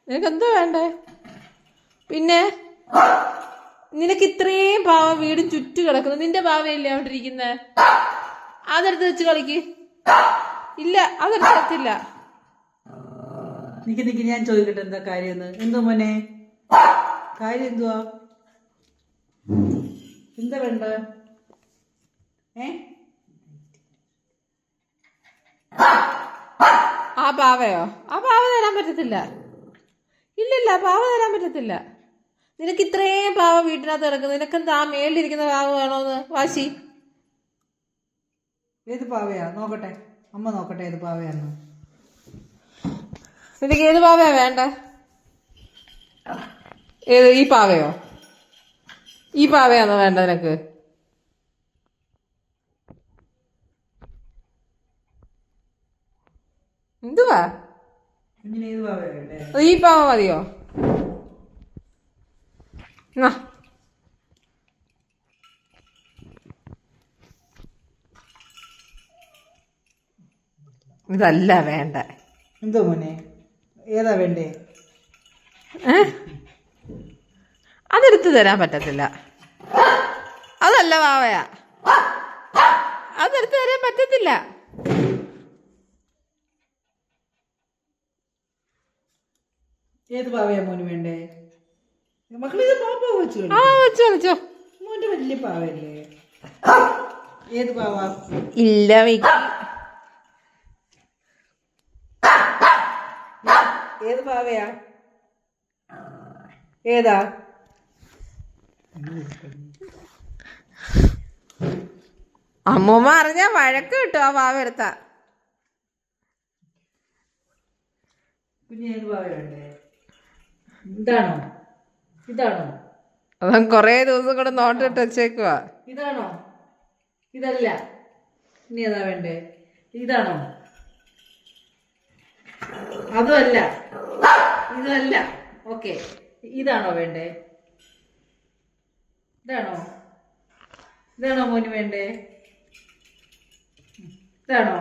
നിനക്കെന്താ വേണ്ടേ? പിന്നെ നിനക്ക് ഇത്രയും പാവ വീടും ചുറ്റു കിടക്കുന്നു. നിന്റെ പാവയല്ലേ അവിടെ ഇരിക്കുന്നത്? അതെടുത്ത് വെച്ച് കളിക്ക്. ഇല്ല, അതെടുത്ത് വെച്ചില്ല. നിക്ക് ഞാൻ ചോദിക്കട്ടെ എന്താ കാര്യം? എന്തോ മോനെ കാര്യം എന്തുവാ? എന്താ വേണ്ട? ആ പാവയോ? ആ പാവ തരാൻ പറ്റത്തില്ല. ഇല്ലില്ല, പാവ തരാൻ പറ്റത്തില്ല. നിനക്ക് ഇത്രയും പാവ വീട്ടിനകത്ത് കിടക്കുന്നു. നിനക്കെന്താ ആ മേളിലിരിക്കുന്ന പാവ വേണോന്ന് വാശി? ഏത് പാവയാ? നോക്കട്ടെ, അമ്മ നോക്കട്ടെ ഏത് പാവയാന്ന്. നിനക്ക് ഏത് പാവയാ വേണ്ട? ഏത്, ഈ പാവയോ? ഈ പാവയാണോ വേണ്ട നിനക്ക്? എന്തുവാ? ഏത് പാവയാ വേണ്ടേ? ഈ പാവ മതിയോ? ഇതല്ല വേണ്ട. എന്തോ മോനെ ഏതാ വേണ്ടേ? അതെടുത്ത് തരാൻ പറ്റത്തില്ല. അതല്ല പാവയാ, അതെടുത്ത് തരാൻ പറ്റത്തില്ല. ഏത് പാവയാ മോന് വേണ്ടേ? മക്കളെ ഇത് പാവ വെച്ച് കളിച്ചോ. മോന്റെ വലിയ പാവയല്ലേ? ഏത് പാവ? ഇല്ല, ഏത് പാവയാ? ഏതാ? അമ്മൂമ്മ അറിഞ്ഞാ വഴക്ക് കിട്ടും ആ പാവ എടുത്താ. കുഞ്ഞ് ഏത് പാവ വേണ്ടേ? ഇതാണോ? ഇതാണോ? അവൻ കൊറേ ദിവസം കൂടെ നോട്ടിട്ട് വെച്ചേക്കുവാ. ഇതാണോ? ഇതല്ല. ഇനി ഏതാ വേണ്ടേ? ഇതാണോ? അതുമല്ല, ഇതല്ല. ഓക്കെ, ഇതാണോ വേണ്ടേ? ഇതാണോ? ഇതാണോ മോന് വേണ്ടേ? ഇതാണോ?